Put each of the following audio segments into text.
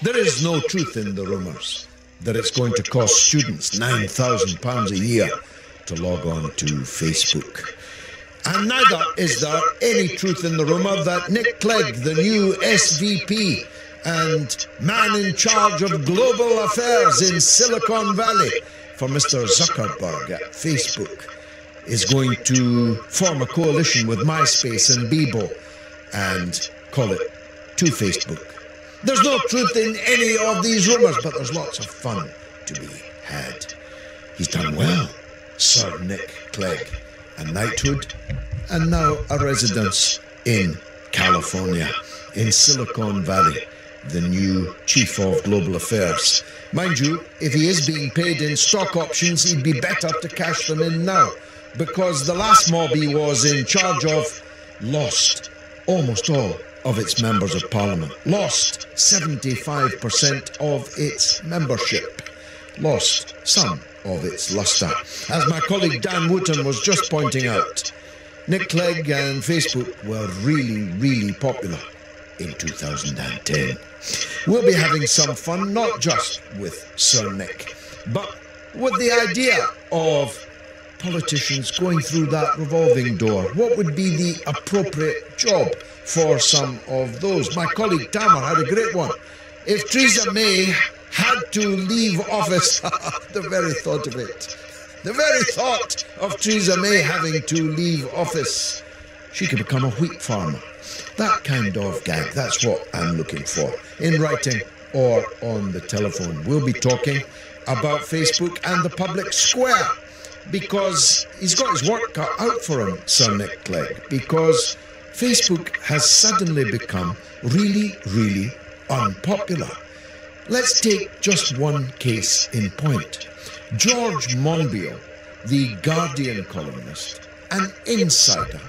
There is no truth in the rumours that it's going to cost students £9,000 a year to log on to Facebook. And neither is there any truth in the rumour that Nick Clegg, the new SVP and man in charge of global affairs in Silicon Valley for Mr. Zuckerberg at Facebook, is going to form a coalition with MySpace and Bebo and call it To Facebook. There's no truth in any of these rumours, but there's lots of fun to be had. He's done well, Sir Nick Clegg, a knighthood and now a residence in California, in Silicon Valley, the new chief of global affairs. Mind you, if he is being paid in stock options, he'd be better to cash them in now, because the last mob he was in charge of lost almost all of its members of parliament, lost 75% of its membership, lost some of its lustre. As my colleague Dan Wooten was just pointing out, Nick Clegg and Facebook were really popular in 2010. We'll be having some fun, not just with Sir Nick, but with the idea of politicians going through that revolving door. What would be the appropriate job for some of those? My colleague Tamer had a great one. If Theresa May had to leave office, the very thought of it, the very thought of Theresa May having to leave office, she could become a wheat farmer. That kind of gag, that's what I'm looking for, in writing or on the telephone. We'll be talking about Facebook and the public square, because he's got his work cut out for him, Sir Nick Clegg, because Facebook has suddenly become really unpopular. Let's take just one case in point. George Monbiot, the Guardian columnist, an insider,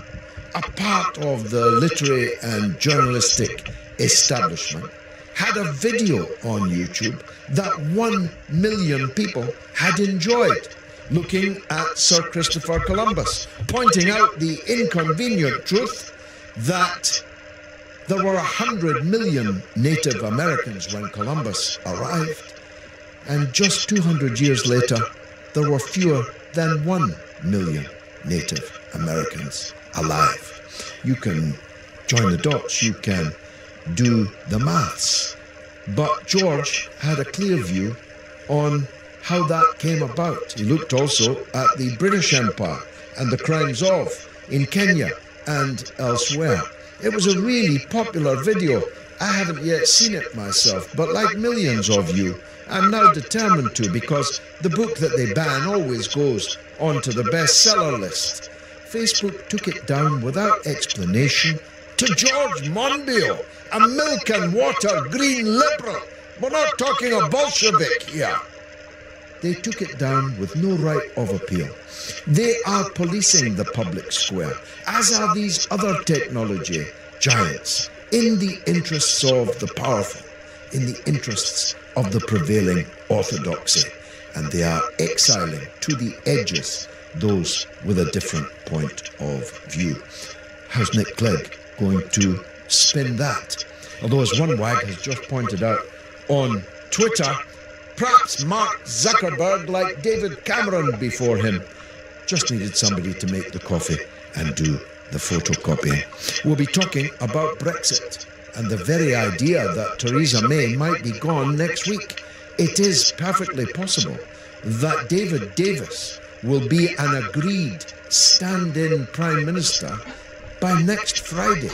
a part of the literary and journalistic establishment, had a video on YouTube that 1 million people had enjoyed, looking at Sir Christopher Columbus, pointing out the inconvenient truth that there were 100 million Native Americans when Columbus arrived, and just 200 years later, there were fewer than 1 million Native Americans alive. You can join the dots, you can do the maths. But George had a clear view on how that came about. He looked also at the British Empire and the crimes of in Kenya and elsewhere. It was a really popular video. I haven't yet seen it myself, but like millions of you, I'm now determined to, because the book that they ban always goes onto the bestseller list. Facebook took it down without explanation to George Monbiot, a milk and water green liberal. We're not talking a Bolshevik here. They took it down with no right of appeal. They are policing the public square, as are these other technology giants, in the interests of the powerful, in the interests of the prevailing orthodoxy. And they are exiling to the edges those with a different point of view. How's Nick Clegg going to spin that? Although, as one wag has just pointed out on Twitter, perhaps Mark Zuckerberg, like David Cameron before him, just needed somebody to make the coffee and do the photocopying. We'll be talking about Brexit and the very idea that Theresa May might be gone next week. It is perfectly possible that David Davis will be an agreed stand-in Prime Minister by next Friday.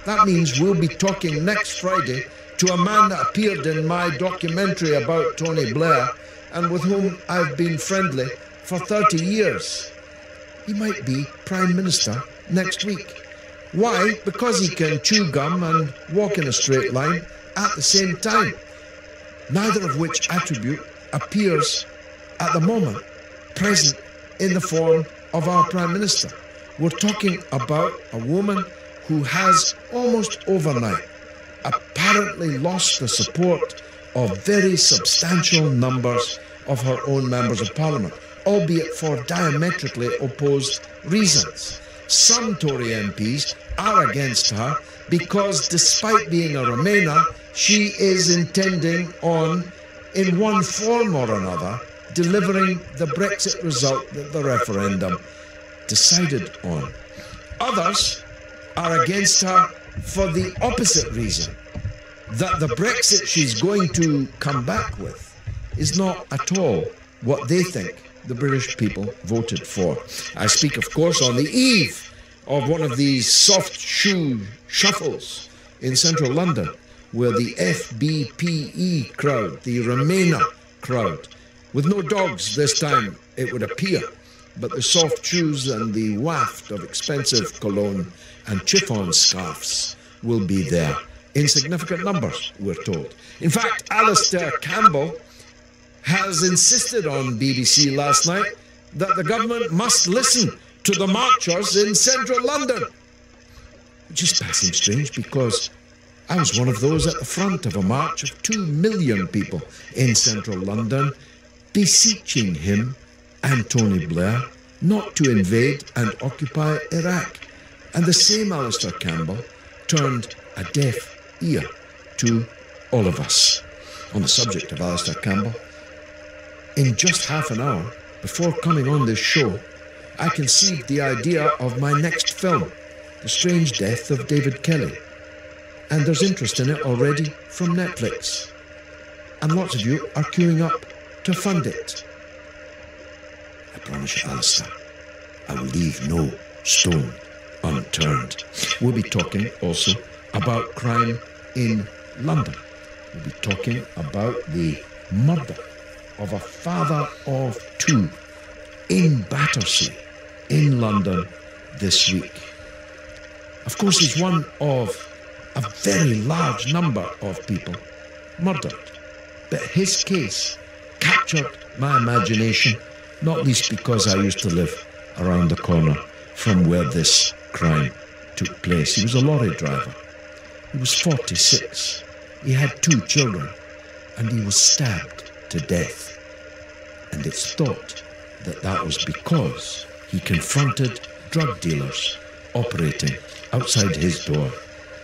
That means we'll be talking next Friday to a man that appeared in my documentary about Tony Blair and with whom I've been friendly for 30 years. He might be Prime Minister next week. Why? Because he can chew gum and walk in a straight line at the same time, neither of which attribute appears at the moment present in the form of our Prime Minister. We're talking about a woman who has almost overnight apparently lost the support of very substantial numbers of her own members of Parliament, albeit for diametrically opposed reasons. Some Tory MPs are against her because despite being a Remainer, she is intending on, in one form or another, delivering the Brexit result that the referendum decided on. Others are against her for the opposite reason, that the Brexit she's going to come back with is not at all what they think the British people voted for. I speak, of course, on the eve of one of these soft shoe shuffles in central London, where the FBPE crowd, the Remainer crowd, with no dogs this time, it would appear, but the soft shoes and the waft of expensive cologne and chiffon scarves will be there in significant numbers, we're told. In fact, Alistair Campbell has insisted on BBC last night that the government must listen to the marchers in central London. Which is passing strange, because I was one of those at the front of a march of 2 million people in central London, beseeching him and Tony Blair not to invade and occupy Iraq. And the same Alistair Campbell turned a deaf ear to all of us. On the subject of Alistair Campbell, in just half an hour before coming on this show, I conceived the idea of my next film, The Strange Death of David Kelly. And there's interest in it already from Netflix. And lots of you are queuing up to fund it. I promise you, Alistair, I will leave no stone unturned. We'll be talking also about crime in London. We'll be talking about the murder of a father of 2 in Battersea in London this week. Of course, he's one of a very large number of people murdered, but his case captured my imagination, not least because I used to live around the corner from where this crime took place. He was a lorry driver. He was 46. He had 2 children, and he was stabbed to death. And it's thought that that was because he confronted drug dealers operating outside his door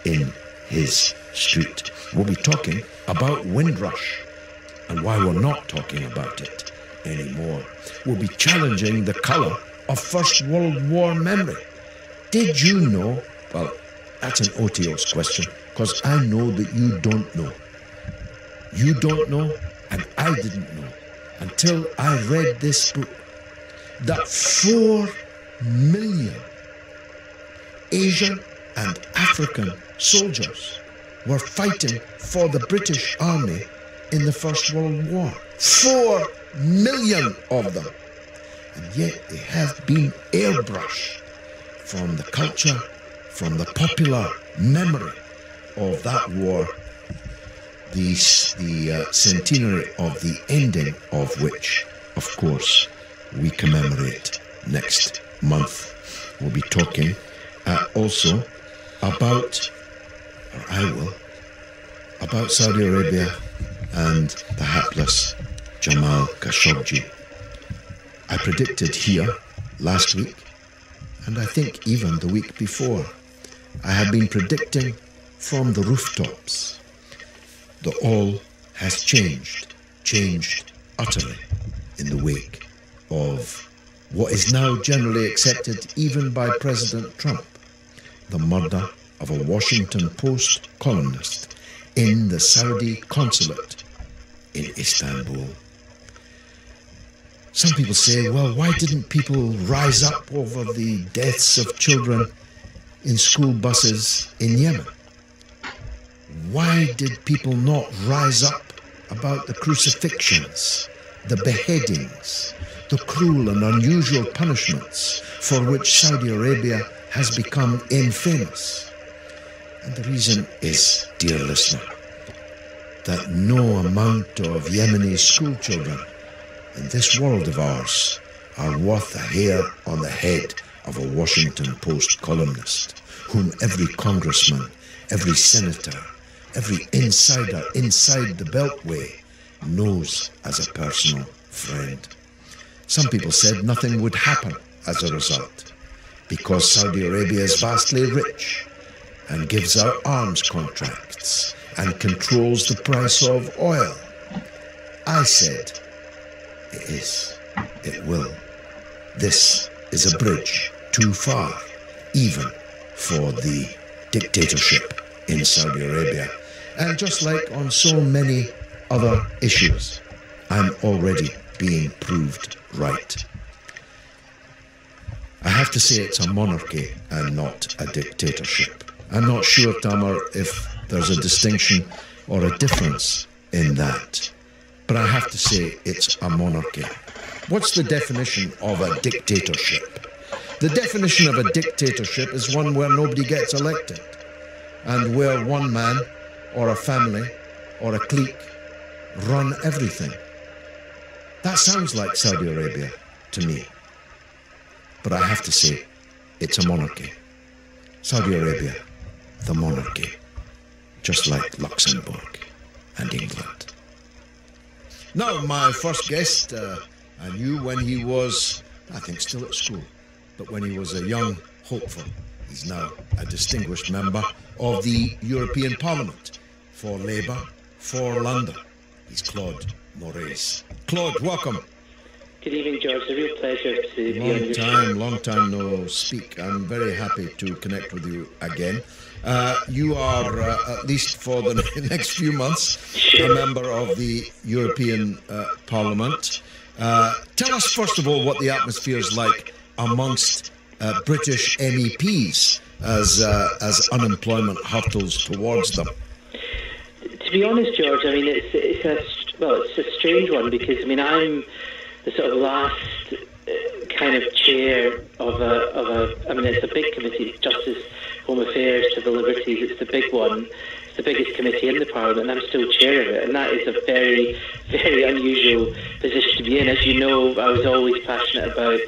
in his street. We'll be talking about Windrush and why we're not talking about it anymore. We'll be challenging the colour of First World War memory. Did you know? Well, that's an OTO's question, because I know that you don't know. You don't know, and I didn't know until I read this book, that 4 million Asian and African soldiers were fighting for the British Army in the First World War. 4 million of them. And yet they have been airbrushed from the culture, from the popular memory of that war, the centenary of the ending of which, of course, we commemorate next month. We'll be talking also about, or I will, about Saudi Arabia and the hapless Jamal Khashoggi. I predicted here last week, and I think even the week before, I have been predicting from the rooftops that all has changed utterly in the wake of what is now generally accepted even by President Trump, the murder of a Washington Post columnist in the Saudi consulate in Istanbul. Some people say, well, why didn't people rise up over the deaths of children in school buses in Yemen? Why did people not rise up about the crucifixions, the beheadings, the cruel and unusual punishments for which Saudi Arabia has become infamous? And the reason is, dear listener, that no amount of Yemeni school children in this world of ours are worth a hair on the head of a Washington Post columnist, whom every congressman, every senator, every insider inside the Beltway knows as a personal friend. Some people said nothing would happen as a result, because Saudi Arabia is vastly rich and gives out arms contracts and controls the price of oil. I said, it is, it will. This is a bridge too far, even for the dictatorship in Saudi Arabia. And just like on so many other issues, I'm already being proved right. I have to say it's a monarchy and not a dictatorship. I'm not sure, Tamar, if there's a distinction or a difference in that. But I have to say it's a monarchy. What's the definition of a dictatorship? The definition of a dictatorship is one where nobody gets elected, and where one man or a family or a clique run everything. That sounds like Saudi Arabia to me. But I have to say, it's a monarchy. Saudi Arabia, the monarchy, just like Luxembourg and England. Now, my first guest, I knew when he was, I think, still at school, but when he was a young hopeful. He's now a distinguished member of the European Parliament for Labour for London. He's Claude Moraes. Claude, welcome. Good evening, George. It's a real pleasure to be on your show. Long time no speak. I'm very happy to connect with you again. You are, at least for the next few months, a member of the European Parliament. Tell us, first of all, what the atmosphere is like amongst British MEPs as unemployment hurtles towards them. To be honest, George, I mean, it's a strange one because, I mean, I'm the sort of last kind of chair of a I mean, it's a big committee, Justice, Home Affairs, Civil Liberties. It's the big one. It's the biggest committee in the Parliament, and I'm still chair of it. And that is a very, very unusual position to be in. As you know, I was always passionate about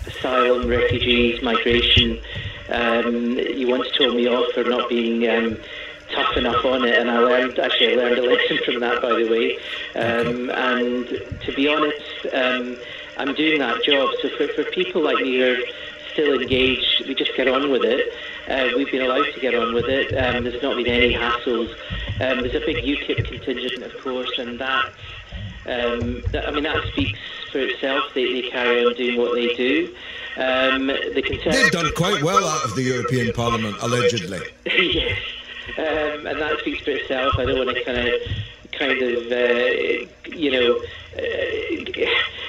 asylum, refugees, migration. You once told me off for not being tough enough on it, and I learned a lesson from that, by the way. And to be honest, I'm doing that job. So for people like me who are still engaged, we just get on with it. We've been allowed to get on with it. There's not been any hassles. There's a big UKIP contingent, of course, and that speaks for itself. They carry on doing what they do. They've done quite well out of the European Parliament, allegedly. Yes. And that speaks for itself. I don't want to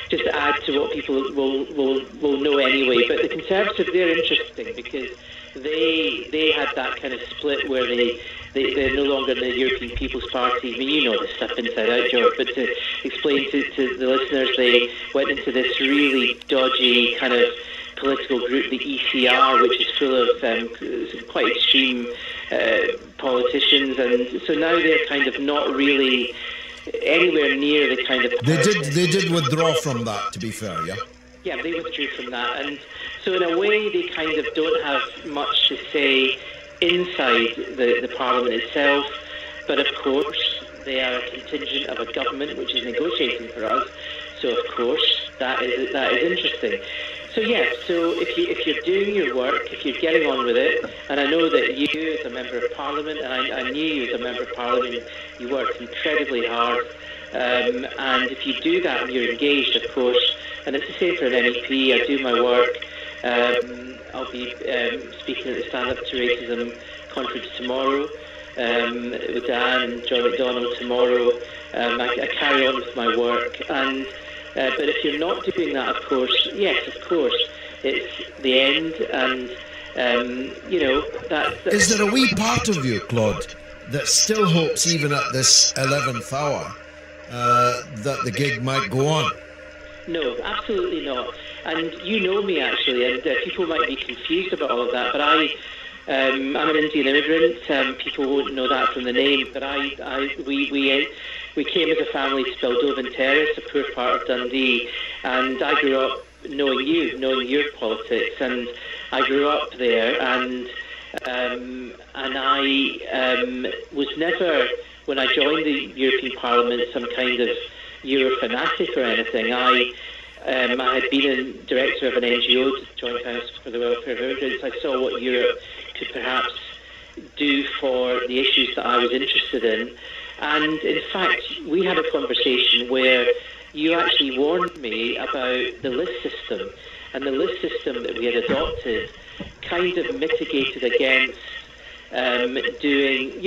just add to what people will know anyway. But the Conservatives, they're interesting because they had that kind of split where they're no longer in the European People's Party. I mean, you know this stuff inside out, George, but to explain to the listeners, they went into this really dodgy kind of political group, the ECR, which is full of quite extreme politicians, and so now they're kind of not really anywhere near the kind of... They did withdraw from that, to be fair, yeah? Yeah, they withdrew from that, and so in a way they kind of don't have much to say inside the Parliament itself, but of course they are a contingent of a government which is negotiating for us, so of course that is interesting. So yes, so if you're doing your work, if you're getting on with it, and I know that you as a Member of Parliament, and I knew you as a Member of Parliament, you worked incredibly hard, and if you do that and you're engaged, of course, and it's the same for an MEP, I do my work. I'll be speaking at the Stand Up to Racism conference tomorrow with Dan and John McDonnell tomorrow. I carry on with my work, and but if you're not doing that, of course, yes, of course, it's the end, and that's... Is there a wee part of you, Claude, that still hopes, even at this 11th hour, that the gig might go on? No, absolutely not. And you know me, actually, and people might be confused about all of that, but I'm an Indian immigrant. People won't know that from the name, but we came as a family to Beldovan Terrace, a poor part of Dundee, and I grew up knowing your politics, and I grew up there, and I was never, when I joined the European Parliament, some kind of Euro fanatic or anything. I had been a director of an NGO, Joint Council for the Welfare of Immigrants. I saw what Europe could perhaps do for the issues that I was interested in. And in fact, we had a conversation where you actually warned me about the list system. And the list system that we had adopted kind of mitigated against doing,